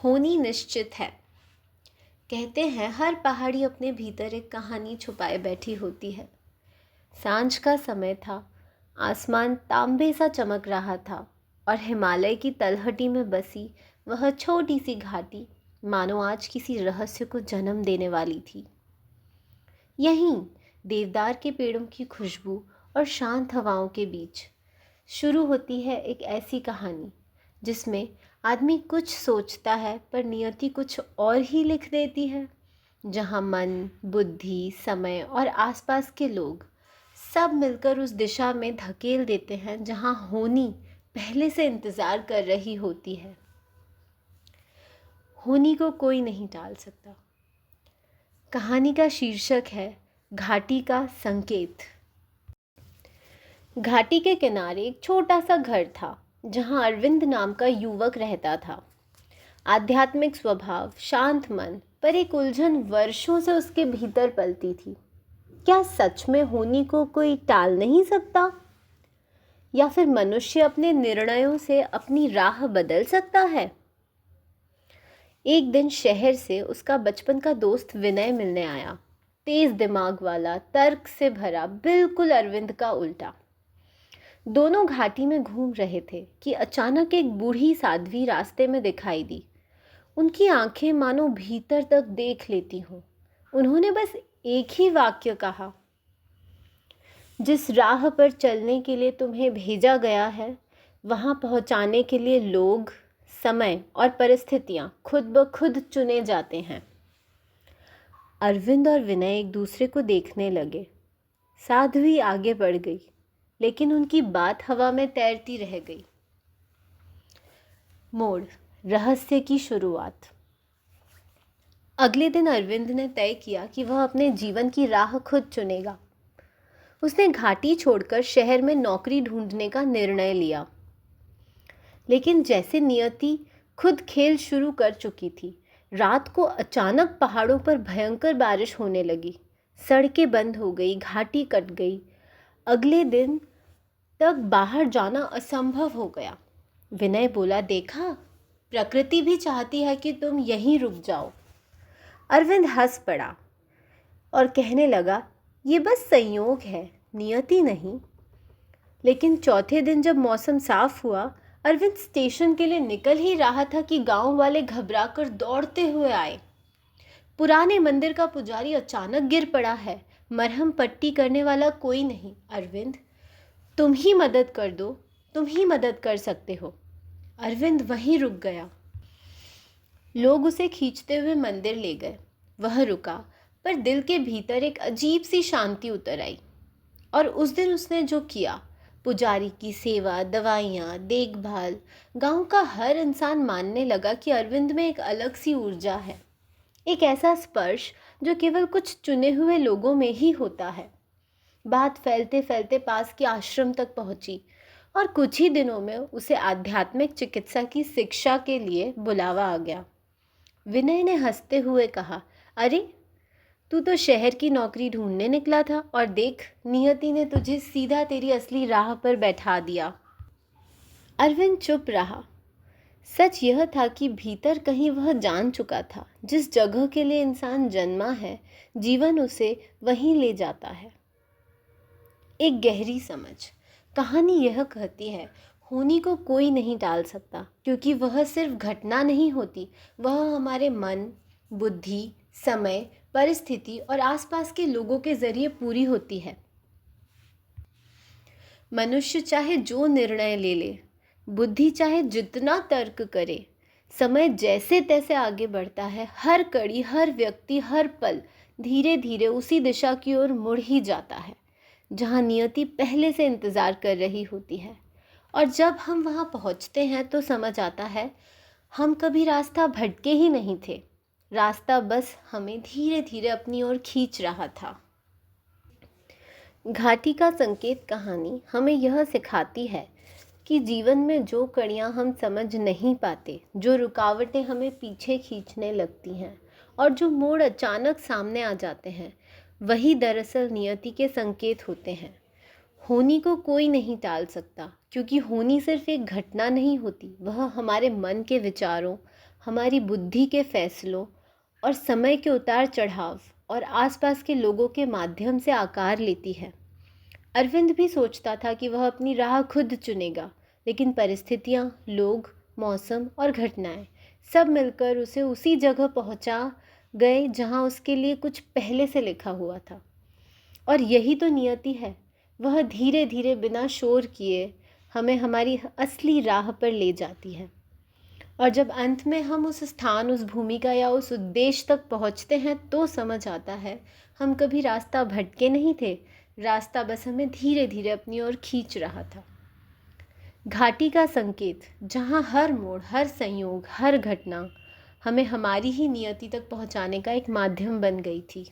होनी निश्चित है। कहते हैं हर पहाड़ी अपने भीतर एक कहानी छुपाए बैठी होती है। सांझ का समय था, आसमान तांबे सा चमक रहा था और हिमालय की तलहटी में बसी वह छोटी सी घाटी मानो आज किसी रहस्य को जन्म देने वाली थी। यहीं देवदार के पेड़ों की खुशबू और शांत हवाओं के बीच शुरू होती है एक ऐसी कहानी जिसमें आदमी कुछ सोचता है पर नियति कुछ और ही लिख देती है। जहाँ मन, बुद्धि, समय और आसपास के लोग सब मिलकर उस दिशा में धकेल देते हैं जहाँ होनी पहले से इंतज़ार कर रही होती है। होनी को कोई नहीं टाल सकता। कहानी का शीर्षक है घाटी का संकेत। घाटी के किनारे एक छोटा सा घर था जहाँ अरविंद नाम का युवक रहता था। आध्यात्मिक स्वभाव, शांत मन, पर एक उलझन वर्षों से उसके भीतर पलती थी। क्या सच में होनी को कोई टाल नहीं सकता? या फिर मनुष्य अपने निर्णयों से अपनी राह बदल सकता है? एक दिन शहर से उसका बचपन का दोस्त विनय मिलने आया। तेज दिमाग वाला, तर्क से भरा, बिल्कुल अरविंद का उल्टा। दोनों घाटी में घूम रहे थे कि अचानक एक बूढ़ी साध्वी रास्ते में दिखाई दी। उनकी आंखें मानो भीतर तक देख लेती हों। उन्होंने बस एक ही वाक्य कहा, जिस राह पर चलने के लिए तुम्हें भेजा गया है वहां पहुंचाने के लिए लोग, समय और परिस्थितियां खुद ब खुद चुने जाते हैं। अरविंद और विनय एक दूसरे को देखने लगे। साध्वी आगे बढ़ गई, लेकिन उनकी बात हवा में तैरती रह गई। मोड़, रहस्य की शुरुआत। अगले दिन अरविंद ने तय किया कि वह अपने जीवन की राह खुद चुनेगा। उसने घाटी छोड़कर शहर में नौकरी ढूंढने का निर्णय लिया। लेकिन जैसे नियति खुद खेल शुरू कर चुकी थी, रात को अचानक पहाड़ों पर भयंकर बारिश होने लगी। सड़कें बंद हो गई, घाटी कट गई। अगले दिन तक बाहर जाना असंभव हो गया। विनय बोला, देखा, प्रकृति भी चाहती है कि तुम यहीं रुक जाओ। अरविंद हंस पड़ा और कहने लगा, ये बस संयोग है, नियति नहीं। लेकिन चौथे दिन जब मौसम साफ हुआ, अरविंद स्टेशन के लिए निकल ही रहा था कि गांव वाले घबराकर दौड़ते हुए आए। पुराने मंदिर का पुजारी अचानक गिर पड़ा है, मरहम पट्टी करने वाला कोई नहीं। अरविंद, तुम ही मदद कर दो, तुम ही मदद कर सकते हो। अरविंद वहीं रुक गया। लोग उसे खींचते हुए मंदिर ले गए। वह रुका, पर दिल के भीतर एक अजीब सी शांति उतर आई। और उस दिन उसने जो किया, पुजारी की सेवा, दवाइयाँ, देखभाल, गांव का हर इंसान मानने लगा कि अरविंद में एक अलग सी ऊर्जा है। एक ऐसा स्पर्श जो केवल कुछ चुने हुए लोगों में ही होता है। बात फैलते फैलते पास के आश्रम तक पहुंची और कुछ ही दिनों में उसे आध्यात्मिक चिकित्सा की शिक्षा के लिए बुलावा आ गया। विनय ने हंसते हुए कहा, अरे, तू तो शहर की नौकरी ढूंढने निकला था और देख, नियति ने तुझे सीधा तेरी असली राह पर बैठा दिया। अरविंद चुप रहा। सच यह था कि भीतर कहीं वह जान चुका था, जिस जगह के लिए इंसान जन्मा है, जीवन उसे वहीं ले जाता है। एक गहरी समझ। कहानी यह कहती है, होनी को कोई नहीं टाल सकता, क्योंकि वह सिर्फ घटना नहीं होती, वह हमारे मन, बुद्धि, समय, परिस्थिति और आसपास के लोगों के जरिए पूरी होती है। मनुष्य चाहे जो निर्णय ले ले, बुद्धि चाहे जितना तर्क करे, समय जैसे तैसे आगे बढ़ता है, हर कड़ी, हर व्यक्ति, हर पल धीरे धीरे उसी दिशा की ओर मुड़ ही जाता है जहाँ नियति पहले से इंतज़ार कर रही होती है। और जब हम वहाँ पहुँचते हैं तो समझ आता है, हम कभी रास्ता भटके ही नहीं थे, रास्ता बस हमें धीरे धीरे अपनी ओर खींच रहा था। घाटी का संकेत कहानी हमें यह सिखाती है कि जीवन में जो कड़ियाँ हम समझ नहीं पाते, जो रुकावटें हमें पीछे खींचने लगती हैं और जो मोड़ अचानक सामने आ जाते हैं, वही दरअसल नियति के संकेत होते हैं। होनी को कोई नहीं टाल सकता, क्योंकि होनी सिर्फ एक घटना नहीं होती, वह हमारे मन के विचारों, हमारी बुद्धि के फैसलों और समय के उतार चढ़ाव और आसपास के लोगों के माध्यम से आकार लेती है। अरविंद भी सोचता था कि वह अपनी राह खुद चुनेगा, लेकिन परिस्थितियाँ, लोग, मौसम और घटनाएं सब मिलकर उसे उसी जगह पहुंचा गए जहां उसके लिए कुछ पहले से लिखा हुआ था। और यही तो नियति है, वह धीरे धीरे बिना शोर किए हमें हमारी असली राह पर ले जाती है। और जब अंत में हम उस स्थान, उस भूमिका या उस उद्देश्य तक पहुंचते हैं तो समझ आता है हम कभी रास्ता भटके नहीं थे, रास्ता बस हमें धीरे धीरे अपनी ओर खींच रहा था। घाटी का संकेत, जहाँ हर मोड़, हर संयोग, हर घटना हमें हमारी ही नियति तक पहुँचाने का एक माध्यम बन गई थी।